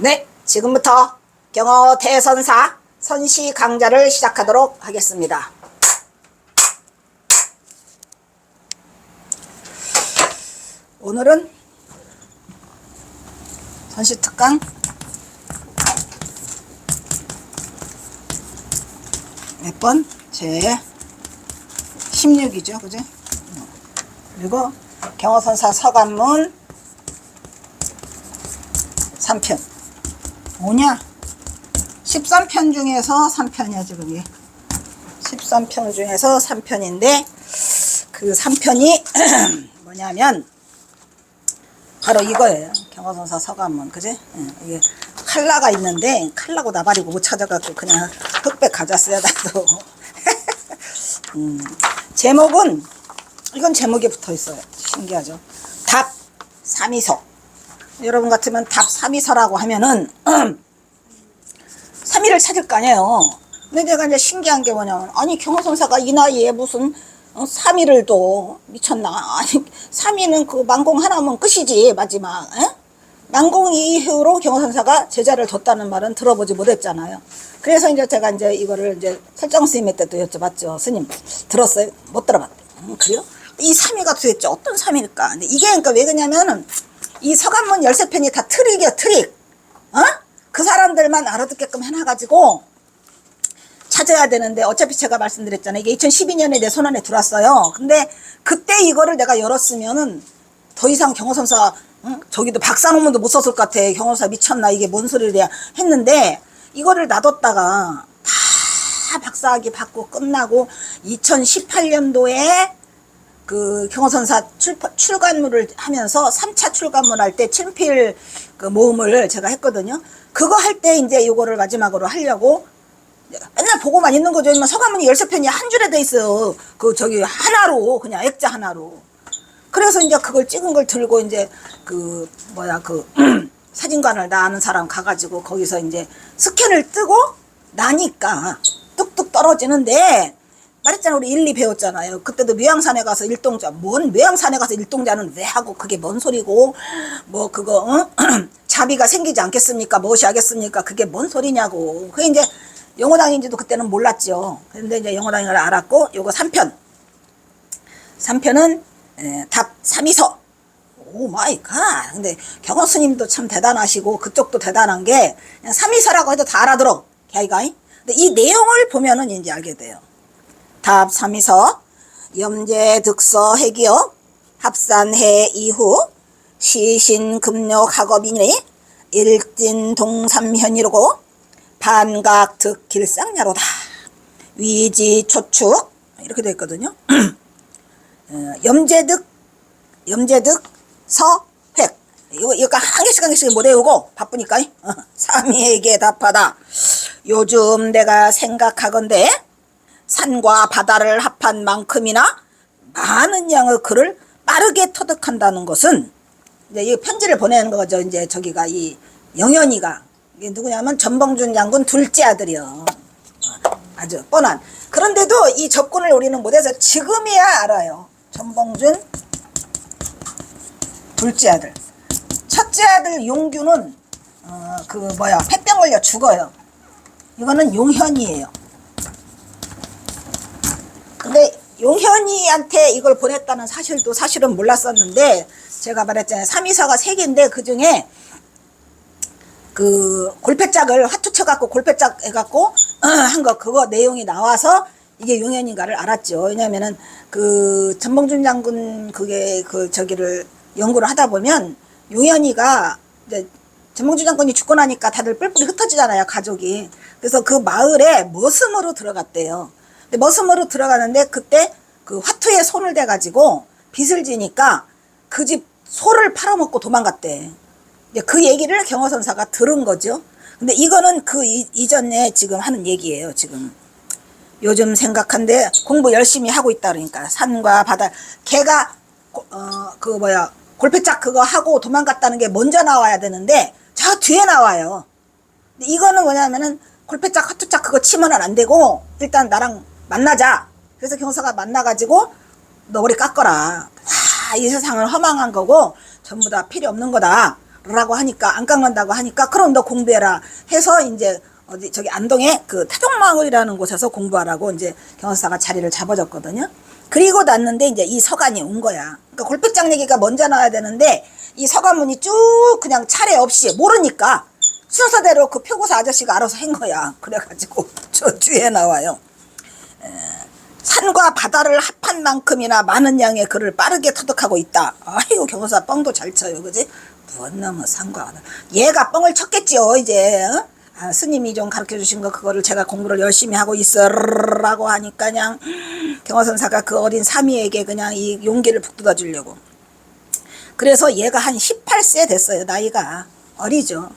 네, 지금부터 경어 대선사 선시 강좌를 시작하도록 하겠습니다. 오늘은 선시 특강 몇 번? 제 16이죠, 그죠? 그리고 경어선사 서간문 3편 뭐냐? 13편 중에서 3편이야 지금. 이 13편 중에서 3편인데 그 3편이 뭐냐면 바로 이거예요. 경어선사 서간문, 그지? 이게 칼라가 있는데 칼라고 나발이고 못 찾아갖고 그냥 흑백 가져왔어요 나도. 제목은 이건 제목에 붙어 있어요. 신기하죠? 답 3위서. 여러분 같으면 답 3위서라고 하면은 3위를 찾을 거 아니에요. 근데 내가 이제 신기한 게 뭐냐면, 아니 경어선사가 이 나이에 무슨 3위를 또 미쳤나? 아니 3위는 그 만공 하나면 끝이지 마지막. 에? 만공 이후로 경어선사가 제자를 뒀다는 말은 들어보지 못했잖아요. 그래서 이제 제가 이제 이거를 이제 설정 스님의 때도 여쭤봤죠. 스님 들었어요? 못 들어봤대. 그래요? 이 3위가 도대체 어떤 3위일까? 근데 이게 그러니까 왜 그러냐면은 이 서간문 13편이 다 트릭이야, 트릭. 어? 그 사람들만 알아듣게끔 해놔가지고 찾아야 되는데, 어차피 제가 말씀드렸잖아요. 이게 2012년에 내 손안에 들어왔어요. 근데 그때 이거를 내가 열었으면은 더 이상 경어선사, 응? 저기도 박사 논문도 못 썼을 것 같아. 경어선사 미쳤나? 이게 뭔 소리야? 했는데 이거를 놔뒀다가 다 박사학위 받고 끝나고 2018년도에 그 경어선사 출간물을 하면서 3차 출간물 할 때 친필 그 모음을 제가 했거든요. 그거 할 때 이제 이거를 마지막으로 하려고 맨날 보고만 있는 거죠. 서간문이 13편이 한 줄에 돼 있어요. 그 저기 하나로, 그냥 액자 하나로. 그래서 이제 그걸 찍은 걸 들고 이제 그 뭐야 그 사진관을 나 아는 사람 가가지고 거기서 이제 스캔을 뜨고 나니까 뚝뚝 떨어지는데, 말했잖아, 우리 1, 2 배웠잖아요. 그때도 묘양산에 가서 일동자, 뭔 묘양산에 가서 일동자는 왜 하고, 그게 뭔 소리고, 뭐 그거 자비가 생기지 않겠습니까? 무엇이 하겠습니까? 그게 뭔 소리냐고. 그게 이제 영어당인지도 그때는 몰랐죠. 근데 이제 영어당인 걸 알았고, 요거 3편은 답 3위서. 오 마이 갓. 근데 경어 스님도 참 대단하시고 그쪽도 대단한 게, 그냥 3위서라고 해도 다 알아들어, 걔가. 근데 이 내용을 보면은 이제 알게 돼요. 답 3위서 염제득서 해기어 합산해 이후 시신금욕학업이니 일진동삼현이로고 반각득 길상야로다. 위지초축 이렇게 되어 있거든요. 염제득 서획 이거 한 개씩 못 외우고 바쁘니까 3위에게 답하다. 요즘 내가 생각하건대 산과 바다를 합한 만큼이나 많은 양의 글을 빠르게 터득한다는 것은, 이제 이 편지를 보내는 거죠. 이제 저기가 이 영현이가, 이게 누구냐면 전봉준 장군 둘째 아들이요. 아주 뻔한. 그런데도 이 접근을 우리는 못해서 지금이야 알아요. 전봉준 둘째 아들. 첫째 아들 용규는 그 뭐야 폐병 걸려 죽어요. 이거는 용현이에요. 근데 용현이한테 이걸 보냈다는 사실도 사실은 몰랐었는데, 제가 말했잖아요. 3위서가 3개인데 그 중에 그 골패짝을 화투 쳐갖고 골패짝 해갖고 한 거, 그거 내용이 나와서 이게 용현인가를 알았죠. 왜냐면은 그 전봉준 장군 그게 그 저기를 연구를 하다 보면 용현이가 이제 전봉준 장군이 죽고 나니까 다들 뿔뿔이 흩어지잖아요, 가족이. 그래서 그 마을에 머슴으로 들어갔대요. 근데 머슴으로 들어가는데 그때 그 화투에 손을 대가지고 빚을 지니까 그 집 소를 팔아먹고 도망갔대. 그 얘기를 경어선사가 들은 거죠. 근데 이거는 그 이전에 지금 하는 얘기예요. 지금 요즘 생각한데 공부 열심히 하고 있다 그러니까 산과 바다. 걔가 그 뭐야 골패짝 그거 하고 도망갔다는 게 먼저 나와야 되는데 저 뒤에 나와요. 근데 이거는 뭐냐면은 골패짝 화투짝 그거 치면은 안 되고 일단 나랑 만나자. 그래서 경사가 만나가지고 너 머리 깎아라. 이 세상을 허망한 거고 전부 다 필요 없는 거다 라고 하니까, 안 깎는다고 하니까, 그럼 너 공부해라 해서 이제 어디 저기 안동에 그 태종마을이라는 곳에서 공부하라고 이제 경호사가 자리를 잡아줬거든요. 그리고 났는데 이제 이 서간이 온 거야. 그러니까 골백장 얘기가 먼저 나와야 되는데 이 서간문이 쭉 그냥 차례 없이 모르니까 순서대로 그 표고사 아저씨가 알아서 한 거야. 그래가지고 저 뒤에 나와요. 산과 바다를 합한 만큼이나 많은 양의 글을 빠르게 터득하고 있다. 아이고 경호사 뻥도 잘 쳐요, 그지? 무슨 놈의 산과 바다. 얘가 뻥을 쳤겠지요, 이제. 아, 스님이 좀 가르쳐 주신 거 그거를 제가 공부를 열심히 하고 있어라고 하니까 그냥 경호선사가 그 어린 사미에게 그냥 이 용기를 북돋아 주려고. 그래서 얘가 한 18세 됐어요, 나이가. 어리죠.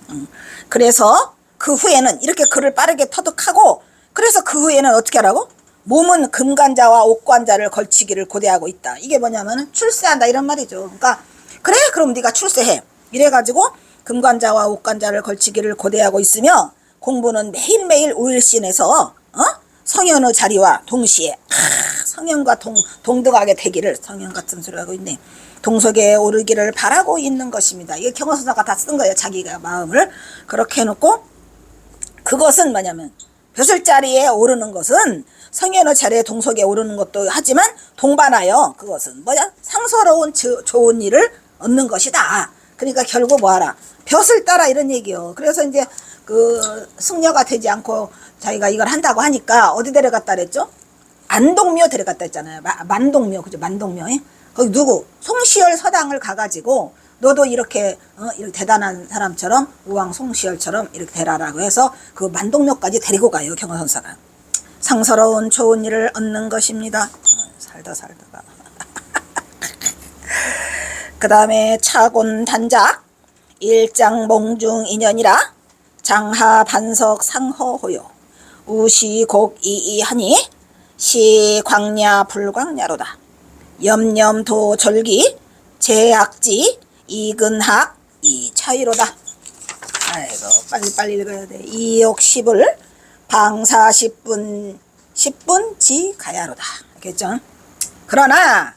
그래서 그 후에는 이렇게 글을 빠르게 터득하고, 그래서 그 후에는 어떻게 하라고? 몸은 금관자와 옥관자를 걸치기를 고대하고 있다. 이게 뭐냐면 출세한다 이런 말이죠. 그러니까 그래 그럼 네가 출세해 이래가지고 금관자와 옥관자를 걸치기를 고대하고 있으며 공부는 매일매일 오일신에서 성현의 자리와 동시에 성현과 동등하게 되기를, 성현 같은 소리 하고 있네, 동석에 오르기를 바라고 있는 것입니다. 이게 경호선사가 다 쓴 거예요. 자기가 마음을 그렇게 해놓고, 그것은 뭐냐면 벼슬자리에 오르는 것은 성현의 자리에 동석에 오르는 것도 하지만 동반하여 그것은 뭐냐? 상서로운 좋은 일을 얻는 것이다. 그러니까 결국 뭐하라? 벼슬 따라 이런 얘기요. 그래서 이제 그 승려가 되지 않고 자기가 이걸 한다고 하니까 어디 데려갔다 그랬죠? 안동묘 데려갔다 했잖아요. 만동묘, 그죠? 만동묘. 거기 누구? 송시열 서당을 가가지고 너도 이렇게 이렇게 대단한 사람처럼 우왕 송시열처럼 이렇게 되라라고 해서 그 만동묘까지 데리고 가요, 경호선사가. 상서로운 좋은 일을 얻는 것입니다. 살다가. 그 다음에 차곤 단작 일장 몽중 인연이라 장하 반석 상허호요 우시곡 이이하니 시 광야 불광야로다. 염염도 절기 제약지 이근학 이차이로다. 아이고 빨리 읽어야 돼. 이옥 10을 방사 10분 지 가야로다. 알겠죠? 그러나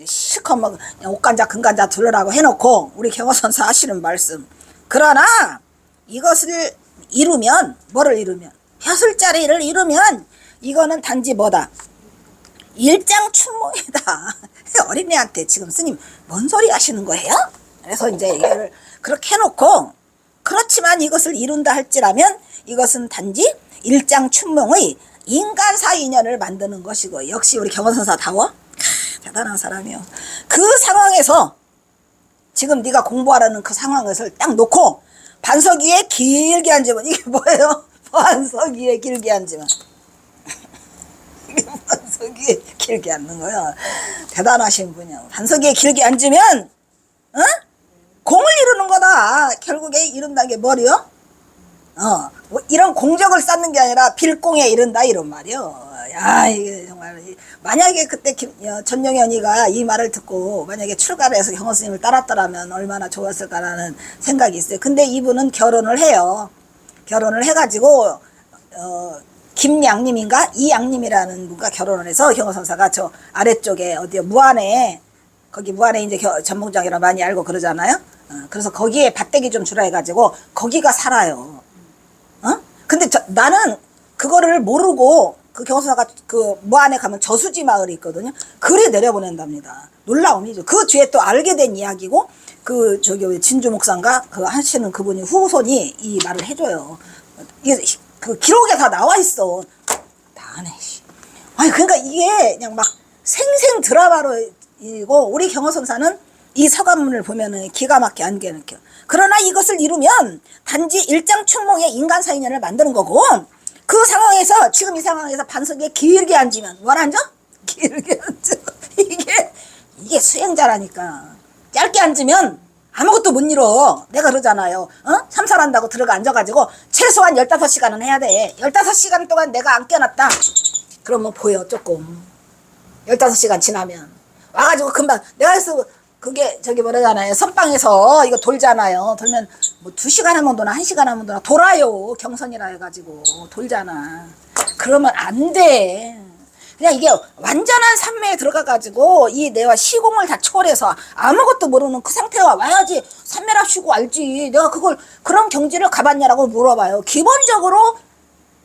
실컷 뭐 옥간자 금간자 들으라고 해놓고 우리 경호선사 하시는 말씀. 그러나 이것을 이루면, 뭐를 이루면, 벼슬자리를 이루면 이거는 단지 뭐다? 일장춘몽이다. 어린애한테 지금 스님 뭔 소리 하시는 거예요? 그래서 이제 이걸 그렇게 해놓고, 그렇지만 이것을 이룬다 할지라면 이것은 단지 일장춘몽의 인간사 인연을 만드는 것이고, 역시 우리 경호선사다워 대단한 사람이요. 그 상황에서 지금 네가 공부하라는 그 상황에서 딱 놓고 반석 위에 길게 앉으면 이게 뭐예요? 반석 위에 길게 앉으면 반석 위에 길게 앉는 거야. 대단하신 분이야. 반석 위에 길게 앉으면 공을 이루는 거다. 결국에 이룬다는 게 뭐요? 뭐 이런 공적을 쌓는 게 아니라 빌공에 이른다 이런 말이요. 야, 이게 정말 만약에 그때 전영현이가 이 말을 듣고 만약에 출가를 해서 경호스님을 따랐더라면 얼마나 좋았을까라는 생각이 있어요. 근데 이분은 결혼을 해요. 결혼을 해가지고 김양님인가 이양님이라는 분과 결혼을 해서 경호선사가 저 아래쪽에 어디요 무안에, 거기 무안에 이제 전봉장이라 많이 알고 그러잖아요. 그래서 거기에 밭대기 좀 주라 해가지고 거기가 살아요. 근데 나는 그거를 모르고 그 경호선사가 그 무안에 가면 저수지 마을이 있거든요. 그리 내려보낸답니다. 놀라움이죠. 그 뒤에 또 알게 된 이야기고, 그 저기 진주 목사인가 그 하시는 그분이 후손이 이 말을 해줘요. 이게 그 기록에 다 나와 있어. 다네. 아니 그러니까 이게 그냥 막 생생 드라마로 이고, 우리 경호선사는 이 서간문을 보면은 기가 막히게 안겨놓겨. 그러나 이것을 이루면 단지 일장춘몽의 인간사 인연을 만드는 거고, 그 상황에서 지금 이 상황에서 반석 위에 길게 앉으면 뭘 앉아? 길게 앉아. 이게 수행자라니까. 짧게 앉으면 아무것도 못 이뤄. 내가 그러잖아요. 참선한다고 들어가 앉아가지고 최소한 15시간은 해야 돼. 15시간 동안 내가 안 깨어났다. 그러면 보여 조금. 15시간 지나면 와가지고 금방 내가 그래서 그게 저기 뭐라잖아요. 선방에서 이거 돌잖아요. 돌면 뭐 2시간 하면 도나 1시간 하면 도나 돌아요. 경선이라 해가지고 돌잖아. 그러면 안 돼. 그냥 이게 완전한 산매에 들어가가지고 이 내가 시공을 다 초월해서 아무것도 모르는 그 상태가 와야지 산매랍시고 알지. 내가 그걸 그런 경지를 가봤냐라고 물어봐요. 기본적으로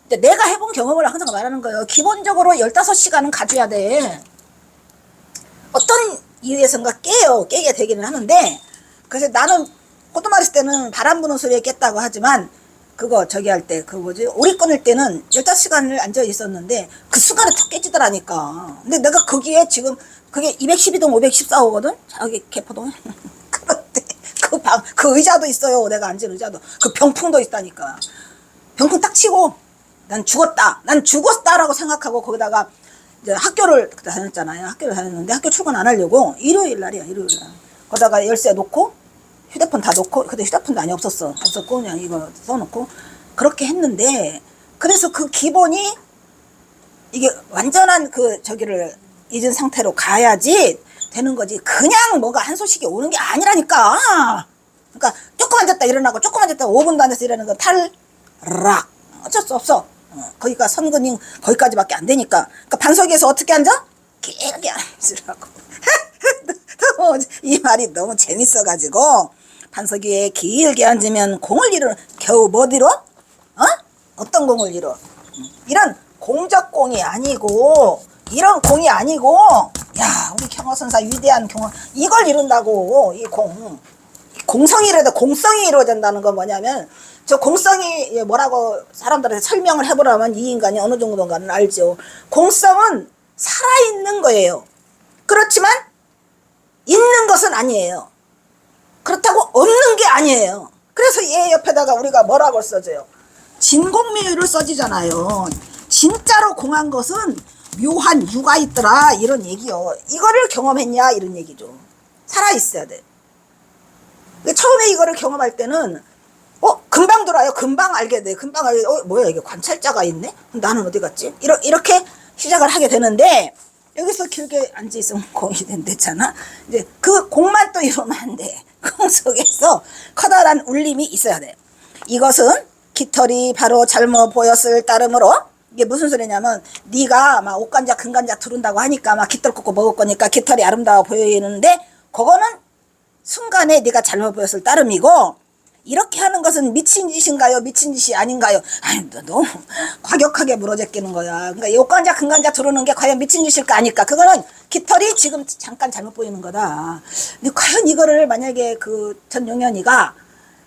내가 해본 경험을 항상 말하는 거예요. 기본적으로 15시간은 가줘야 돼. 어떤 이유에선가 깨게 되기는 하는데, 그래서 나는 호두마리 때는 바람 부는 소리에 깼다고 하지만 그거 저기 할 때 그 뭐지 오리 끊을 때는 15시간을 앉아 있었는데 그 순간에 툭 깨지더라니까. 근데 내가 거기에 지금 그게 212동 514호거든 저기 개포동에. 그런데 그 의자도 있어요. 내가 앉은 의자도 그 병풍도 있다니까. 병풍 딱 치고 난 죽었다라고 생각하고 거기다가 이제 학교를 그때 다녔잖아요. 학교를 다녔는데 학교 출근 안 하려고 일요일 날이야. 거기다가 열쇠 놓고 휴대폰 다 놓고, 그때 휴대폰도 아니 없었고 그냥 이거 써놓고 그렇게 했는데, 그래서 그 기본이 이게 완전한 그 저기를 잊은 상태로 가야지 되는 거지. 그냥 뭐가 한 소식이 오는 게 아니라니까. 그러니까 조금 앉았다 일어나고 조금 앉았다 5분도 안 돼서 일어나는 건 탈락. 어쩔 수 없어. 거기가 선근이 거기까지밖에 안 되니까. 그러니까 반석에서 어떻게 앉아? 길게 앉으라고. 이 말이 너무 재밌어가지고 반석 위에 길게 앉으면 공을 이루는 겨우 못 이뤄? 어떤 공을 이뤄? 이런 공적 공이 아니고 이런 공이 아니고 야 우리 경허선사 위대한 경허 이걸 이룬다고. 이 공성이라도 공성이 이루어진다는 건 뭐냐면 저 공성이 뭐라고 사람들한테 설명을 해보라면 이 인간이 어느 정도인가는 알죠. 공성은 살아있는 거예요. 그렇지만 있는 것은 아니에요. 그렇다고 없는 게 아니에요. 그래서 얘 옆에다가 우리가 뭐라고 써줘요? 진공미유를 써지잖아요. 진짜로 공한 것은 묘한 유가 있더라 이런 얘기요. 이거를 경험했냐 이런 얘기죠. 살아있어야 돼. 처음에 이거를 경험할 때는 금방 돌아요. 금방 알게 돼. 금방 알게 돼. 뭐야 이게 관찰자가 있네? 나는 어디 갔지? 이렇게 시작을 하게 되는데 여기서 길게 앉아있으면 공이 된댔잖아. 이제 그 공만 또 이러면 안 돼. 공 속에서 커다란 울림이 있어야 돼. 이것은 깃털이 바로 잘못 보였을 따름으로 이게 무슨 소리냐면 네가 막 옥간자 금간자 두른다고 하니까 막 깃털 꽂고 먹을 거니까 깃털이 아름다워 보이는데 그거는 순간에 네가 잘못 보였을 따름이고 이렇게 하는 것은 미친 짓인가요? 미친 짓이 아닌가요? 아니, 너무 과격하게 물어제끼는 거야. 그러니까 요간자 금간자 두르는 게 과연 미친 짓일까 아닐까? 그거는 깃털이 지금 잠깐 잘못 보이는 거다. 근데 과연 이거를 만약에 그 전용현이가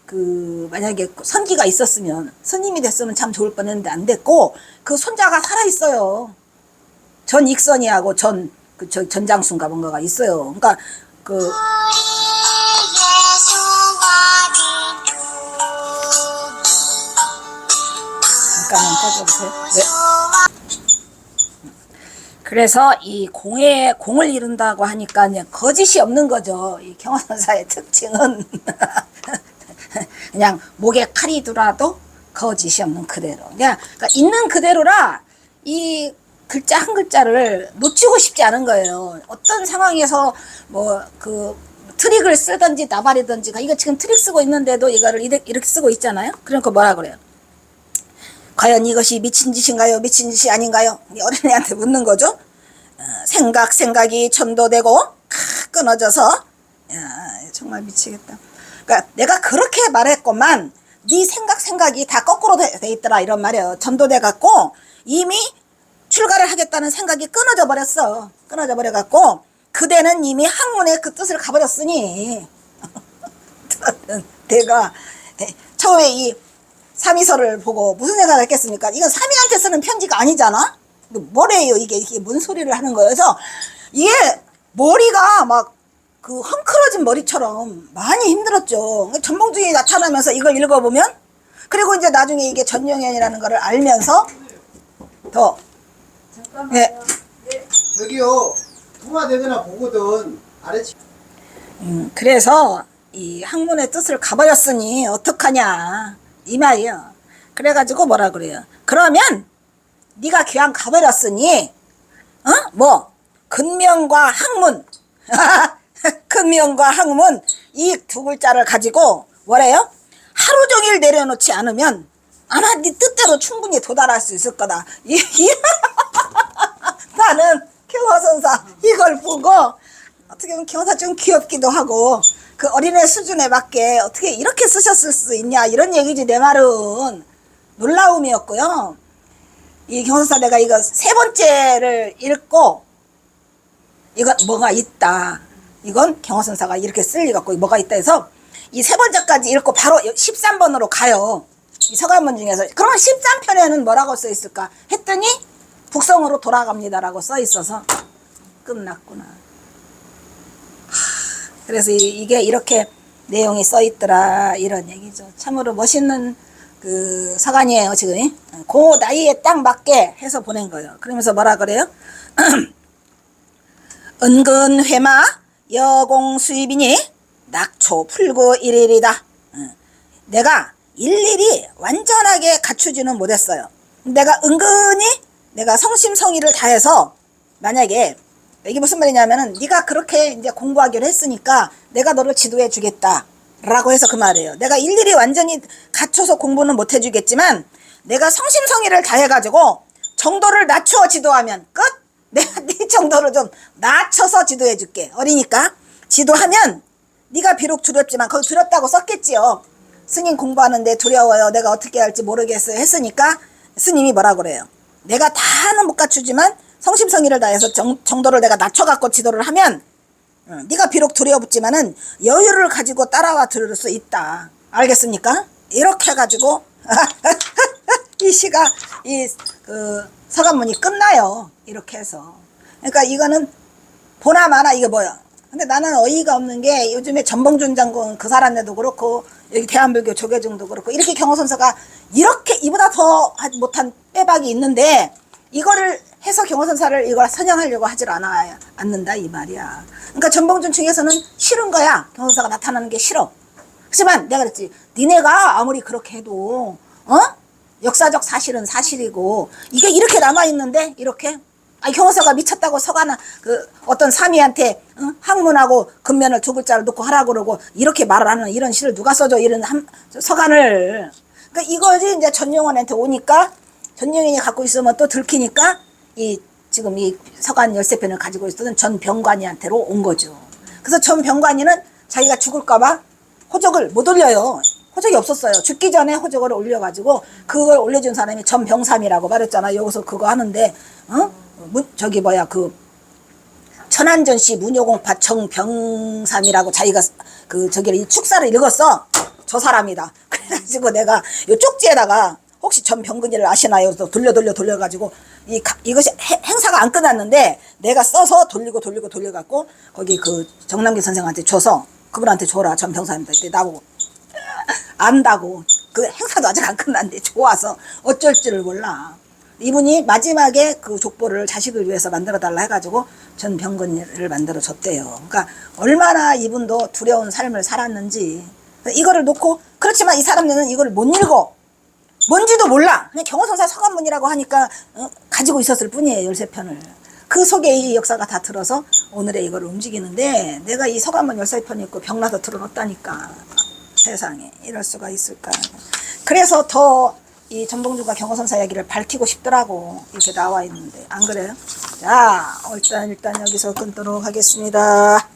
그 만약에 선기가 있었으면 스님이 됐으면 참 좋을 뻔했는데 안 됐고 그 손자가 살아 있어요. 전익선이하고 전장수인가 뭔가가 있어요. 그러니까 그 잠깐만 꺼져보세요. 네. 그래서 이 공을 이룬다고 하니까 그냥 거짓이 없는 거죠. 이 경허선사의 특징은 그냥 목에 칼이 들어도 거짓이 없는 그대로. 그러니까 있는 그대로라 이 글자 한 글자를 놓치고 싶지 않은 거예요. 어떤 상황에서 뭐 그 트릭을 쓰든지 나발이든지 이거 지금 트릭 쓰고 있는데도 이거를 이렇게 쓰고 있잖아요. 그러니까 뭐라 그래요? 과연 이것이 미친 짓인가요? 미친 짓이 아닌가요? 어린애한테 묻는 거죠. 생각이 전도되고 끊어져서 야, 정말 미치겠다. 그러니까 내가 그렇게 말했건만 네 생각이 다 거꾸로 돼 있더라 이런 말이에요. 전도돼 갖고 이미 출가를 하겠다는 생각이 끊어져 버렸어. 끊어져 버려 갖고 그대는 이미 학문의 그 뜻을 가버렸으니 내가 처음에 이 삼이서를 보고 무슨 생각을 했겠습니까? 이건 삼이한테 쓰는 편지가 아니잖아? 뭐래요 이게 뭔 소리를 하는 거예요. 그래서 이게 머리가 막 그 헝클어진 머리처럼 많이 힘들었죠. 전몽중이 나타나면서 이걸 읽어보면 그리고 이제 나중에 이게 전용현이라는 거를 알면서 더 잠깐만요. 네. 저기요 통화되거나 보거든 아래치 그래서 이 학문의 뜻을 가버렸으니 어떡하냐 이 말이요. 그래가지고 뭐라 그래요? 그러면 네가 귀양 가버렸으니 뭐 근명과 학문 근명과 학문 이 두 글자를 가지고 뭐래요? 하루 종일 내려놓지 않으면 아마 네 뜻대로 충분히 도달할 수 있을 거다. 나는 경호선사 이걸 보고 어떻게 보면 경호사 좀 귀엽기도 하고 그 어린애 수준에 맞게 어떻게 이렇게 쓰셨을 수 있냐 이런 얘기지. 내 말은 놀라움이었고요. 이 경호선사 내가 이거 세 번째를 읽고 이건 뭐가 있다. 이건 경호선사가 이렇게 쓸 리가 없고 뭐가 있다 해서 이 세 번째까지 읽고 바로 13번으로 가요. 이 서간문 중에서. 그러면 13편에는 뭐라고 써 있을까 했더니 북성으로 돌아갑니다라고 써 있어서 끝났구나. 그래서 이게 이렇게 내용이 써 있더라 이런 얘기죠. 참으로 멋있는 그 서간이에요 지금. 그 나이에 딱 맞게 해서 보낸 거예요. 그러면서 뭐라 그래요? 은근 회마 여공 수입이니 낙초 풀고 일일이다. 내가 일일이 완전하게 갖추지는 못했어요. 내가 은근히 내가 성심성의를 다해서 만약에 이게 무슨 말이냐면은 네가 그렇게 이제 공부하기로 했으니까 내가 너를 지도해 주겠다 라고 해서 그 말이에요. 내가 일일이 완전히 갖춰서 공부는 못 해주겠지만 내가 성심성의를 다해가지고 정도를 낮춰 지도하면 끝. 내가 네 정도를 좀 낮춰서 지도해 줄게. 어리니까 지도하면 네가 비록 두렵지만 거기 두렵다고 썼겠지요. 스님 공부하는데 두려워요. 내가 어떻게 할지 모르겠어요. 했으니까 스님이 뭐라 그래요. 내가 다는 못 갖추지만 성심성의를 다해서 정도를 내가 낮춰갖고 지도를 하면 네가 비록 두려웠지만은 여유를 가지고 따라와 들을 수 있다. 알겠습니까? 이렇게 해가지고 이 시가 이 그 서간문이 끝나요. 이렇게 해서. 그러니까 이거는 보나 마나 이게 뭐야. 근데 나는 어이가 없는 게 요즘에 전봉준 장군 그 사람네도 그렇고 여기 대한불교 조계종도 그렇고 이렇게 경호선사가 이렇게 이보다 더 못한 빼박이 있는데 이거를 해서 경호선사를 이걸 선양하려고 하질 않는다 이 말이야. 그러니까 전봉준 중에서는 싫은 거야. 경호선사가 나타나는 게 싫어. 하지만 내가 그랬지. 니네가 아무리 그렇게 해도 역사적 사실은 사실이고 이게 이렇게 남아있는데 이렇게 경호사가 미쳤다고 서가나 그 어떤 사미한테 학문하고 근면을 두 글자를 놓고 하라고 그러고 이렇게 말을 하는 이런 시를 누가 써줘 이런 서간을. 그러니까 이거지 이제 전용원한테 오니까 전용인이 갖고 있으면 또 들키니까 이 지금 이 서간 13편을 가지고 있었던 전병관이한테로 온 거죠. 그래서 전병관이는 자기가 죽을까봐 호적을 못 올려요. 호적이 없었어요. 죽기 전에 호적을 올려가지고 그걸 올려준 사람이 전병삼이라고 말했잖아. 여기서 그거 하는데 저기 뭐야 그 천안전시 문효공파 정병삼이라고 자기가 그 저기 축사를 읽었어. 저 사람이다. 그래가지고 내가 요 쪽지에다가 혹시 전병근이를 아시나요? 그래서 돌려가지고 이것이 행사가 안 끝났는데 내가 써서 돌려갖고 거기 그 정남기 선생한테 줘서 그분한테 줘라 전병삼이다. 이때 나보고 안다고. 그 행사도 아직 안 끝났는데 좋아서 어쩔 줄을 몰라. 이분이 마지막에 그 족보를 자식을 위해서 만들어 달라 해가지고 전병근을 만들어 줬대요. 그러니까 얼마나 이분도 두려운 삶을 살았는지 이거를 놓고. 그렇지만 이 사람들은 이걸 못 읽어. 뭔지도 몰라. 그냥 경호선사 서간문이라고 하니까 가지고 있었을 뿐이에요. 13편을. 그 속에 이 역사가 다 들어서 오늘의 이걸 움직이는데 내가 이 서간문 13편 읽고 병나서 틀어놓았다니까. 세상에 이럴 수가 있을까. 그래서 더 이 전봉준과 경호선사 이야기를 밝히고 싶더라고. 이렇게 나와 있는데 안 그래요? 자 일단 여기서 끊도록 하겠습니다.